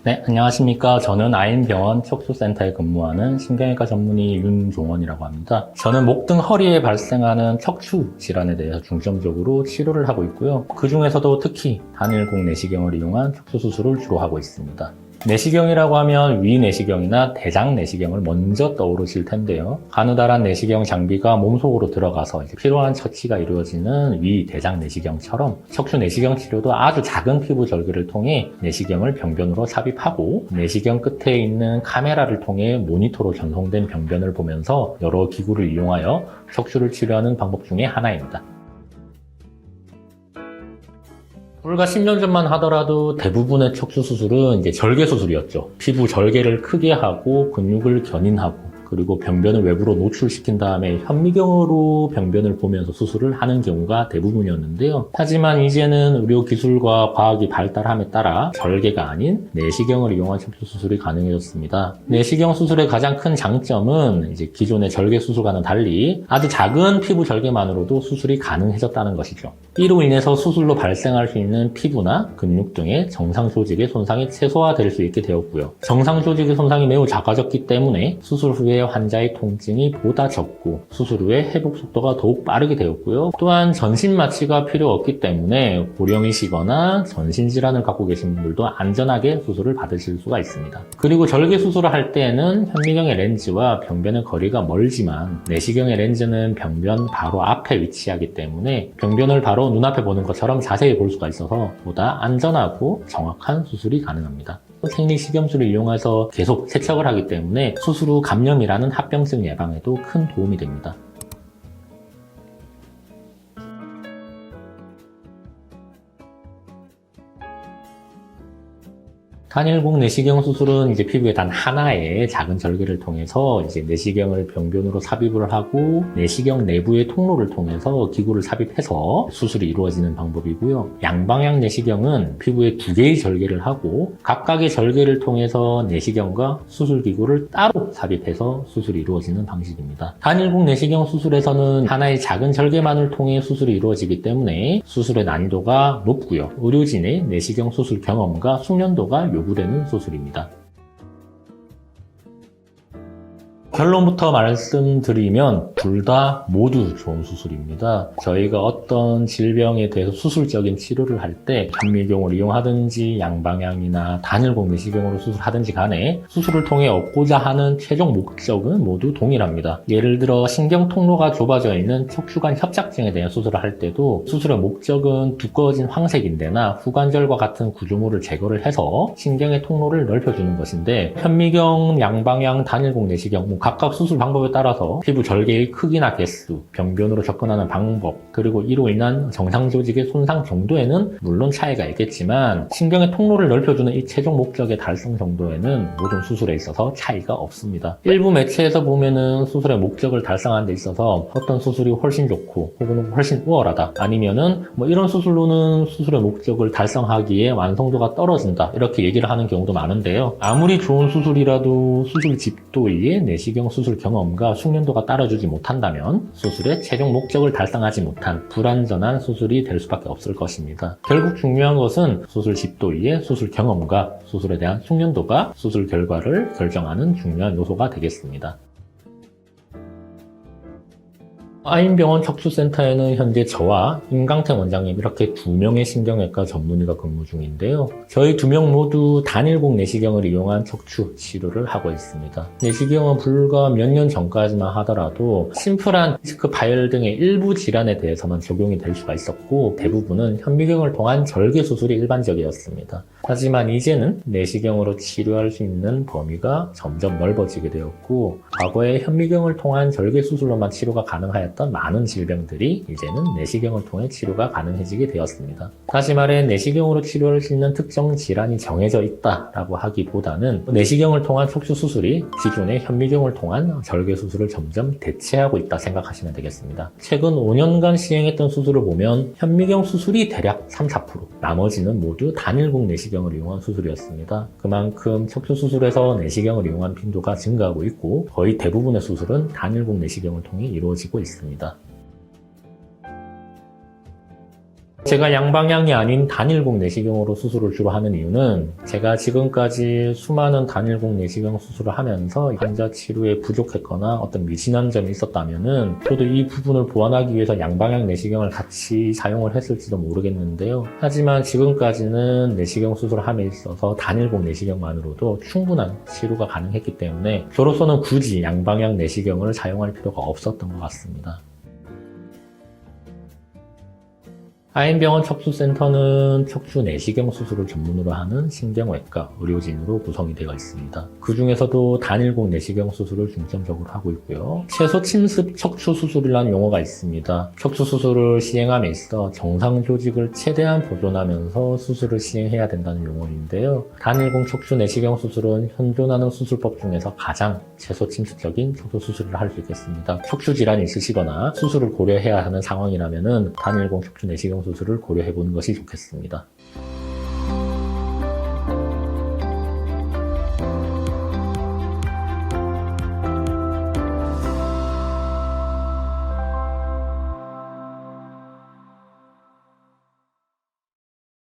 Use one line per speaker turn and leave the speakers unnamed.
네, 안녕하십니까. 저는 아인병원 척추센터에 근무하는 신경외과 전문의 윤종원이라고 합니다. 저는 목 등 허리에 발생하는 척추 질환에 대해서 중점적으로 치료를 하고 있고요. 그 중에서도 특히 단일곡 내시경을 이용한 척추 수술을 주로 하고 있습니다. 내시경이라고 하면 위내시경이나 대장내시경을 먼저 떠오르실 텐데요. 가느다란 내시경 장비가 몸속으로 들어가서 필요한 처치가 이루어지는 위대장내시경처럼 척추내시경 치료도 아주 작은 피부 절개를 통해 내시경을 병변으로 삽입하고 내시경 끝에 있는 카메라를 통해 모니터로 전송된 병변을 보면서 여러 기구를 이용하여 척추를 치료하는 방법 중에 하나입니다. 불과 10년 전만 하더라도 대부분의 척추 수술은 절개 수술이었죠. 피부 절개를 크게 하고 근육을 견인하고 그리고 병변을 외부로 노출시킨 다음에 현미경으로 병변을 보면서 수술을 하는 경우가 대부분이었는데요. 하지만 이제는 의료기술과 과학이 발달함에 따라 절개가 아닌 내시경을 이용한 척추 수술이 가능해졌습니다. 내시경 수술의 가장 큰 장점은 기존의 절개 수술과는 달리 아주 작은 피부 절개만으로도 수술이 가능해졌다는 것이죠. 이로 인해서 수술로 발생할 수 있는 피부나 근육 등의 정상 조직의 손상이 최소화될 수 있게 되었고요. 정상 조직의 손상이 매우 작아졌기 때문에 수술 후에 환자의 통증이 보다 적고 수술 후에 회복 속도가 더욱 빠르게 되었고요. 또한 전신 마취가 필요 없기 때문에 고령이시거나 전신질환을 갖고 계신 분들도 안전하게 수술을 받으실 수가 있습니다. 그리고 절개 수술을 할 때에는 현미경의 렌즈와 병변의 거리가 멀지만 내시경의 렌즈는 병변 바로 앞에 위치하기 때문에 병변을 바로 눈앞에 보는 것처럼 자세히 볼 수가 있어서 보다 안전하고 정확한 수술이 가능합니다. 생리식염수를 이용해서 계속 세척을 하기 때문에 수술 후 감염이라는 합병증 예방에도 큰 도움이 됩니다. 단일곡 내시경 수술은 피부의 단 하나의 작은 절개를 통해서 내시경을 병변으로 삽입을 하고 내시경 내부의 통로를 통해서 기구를 삽입해서 수술이 이루어지는 방법이고요. 양방향 내시경은 피부에 두 개의 절개를 하고 각각의 절개를 통해서 내시경과 수술기구를 따로 삽입해서 수술이 이루어지는 방식입니다. 단일곡 내시경 수술에서는 하나의 작은 절개만을 통해 수술이 이루어지기 때문에 수술의 난이도가 높고요. 의료진의 내시경 수술 경험과 숙련도가 요구되는 수술입니다. 결론부터 말씀드리면 둘 다 모두 좋은 수술입니다. 저희가 어떤 질병에 대해서 수술적인 치료를 할 때 현미경을 이용하든지 양방향이나 단일곡 내시경으로 수술하든지 간에 수술을 통해 얻고자 하는 최종 목적은 모두 동일합니다. 예를 들어 신경 통로가 좁아져 있는 척추관 협착증에 대한 수술을 할 때도 수술의 목적은 두꺼워진 황색인대나 후관절과 같은 구조물을 제거를 해서 신경의 통로를 넓혀주는 것인데 현미경, 양방향, 단일곡 내시경 각각 수술 방법에 따라서 피부 절개의 크기나 개수, 병변으로 접근하는 방법, 그리고 이로 인한 정상 조직의 손상 정도에는 물론 차이가 있겠지만 신경의 통로를 넓혀주는 이 최종 목적의 달성 정도에는 모든 수술에 있어서 차이가 없습니다. 일부 매체에서 보면은 수술의 목적을 달성하는 데 있어서 어떤 수술이 훨씬 좋고 혹은 훨씬 우월하다, 아니면은 이런 수술로는 수술의 목적을 달성하기에 완성도가 떨어진다, 이렇게 얘기를 하는 경우도 많은데요. 아무리 좋은 수술이라도 수술 집도의 내시경 수술 경험과 숙련도가 따라주지 못한다면 수술의 최종 목적을 달성하지 못한 불완전한 수술이 될 수밖에 없을 것입니다. 결국 중요한 것은 수술 집도의 수술 경험과 수술에 대한 숙련도가 수술 결과를 결정하는 중요한 요소가 되겠습니다. 아인병원 척추센터에는 현재 저와 임강택 원장님 이렇게 2명의 신경외과 전문의가 근무 중인데요. 저희 2명 모두 단일곡 내시경을 이용한 척추 치료를 하고 있습니다. 내시경은 불과 몇 년 전까지만 하더라도 심플한 디스크 파열 등의 일부 질환에 대해서만 적용이 될 수가 있었고 대부분은 현미경을 통한 절개 수술이 일반적이었습니다. 하지만 이제는 내시경으로 치료할 수 있는 범위가 점점 넓어지게 되었고 과거에 현미경을 통한 절개 수술로만 치료가 가능하였던 많은 질병들이 이제는 내시경을 통해 치료가 가능해지게 되었습니다. 다시 말해 내시경으로 치료할 수 있는 특정 질환이 정해져 있다라고 하기보다는 내시경을 통한 척추 수술이 기존의 현미경을 통한 절개 수술을 점점 대체하고 있다 생각하시면 되겠습니다. 최근 5년간 시행했던 수술을 보면 현미경 수술이 대략 3-4%, 나머지는 모두 단일곡 내시경을 이용한 수술이었습니다. 그만큼 척추 수술에서 내시경을 이용한 빈도가 증가하고 있고 거의 대부분의 수술은 단일곡 내시경을 통해 이루어지고 있습니다. 제가 양방향이 아닌 단일곡 내시경으로 수술을 주로 하는 이유는 제가 지금까지 수많은 단일곡 내시경 수술을 하면서 환자 치료에 부족했거나 어떤 미진한 점이 있었다면은 저도 이 부분을 보완하기 위해서 양방향 내시경을 같이 사용을 했을지도 모르겠는데요. 하지만 지금까지는 내시경 수술함에 있어서 단일곡 내시경만으로도 충분한 치료가 가능했기 때문에 저로서는 굳이 양방향 내시경을 사용할 필요가 없었던 것 같습니다. 아인병원 척추센터는 척추 내시경 수술을 전문으로 하는 신경외과 의료진으로 구성이 되어 있습니다. 그 중에서도 단일곡 내시경 수술을 중점적으로 하고 있고요. 최소 침습 척추 수술이라는 용어가 있습니다. 척추 수술을 시행함에 있어 정상 조직을 최대한 보존하면서 수술을 시행해야 된다는 용어인데요. 단일곡 척추 내시경 수술은 현존하는 수술법 중에서 가장 최소 침습적인 척추 수술을 할 수 있겠습니다. 척추 질환이 있으시거나 수술을 고려해야 하는 상황이라면 단일곡 척추 내시경 수술을 고려해보는 것이 좋겠습니다.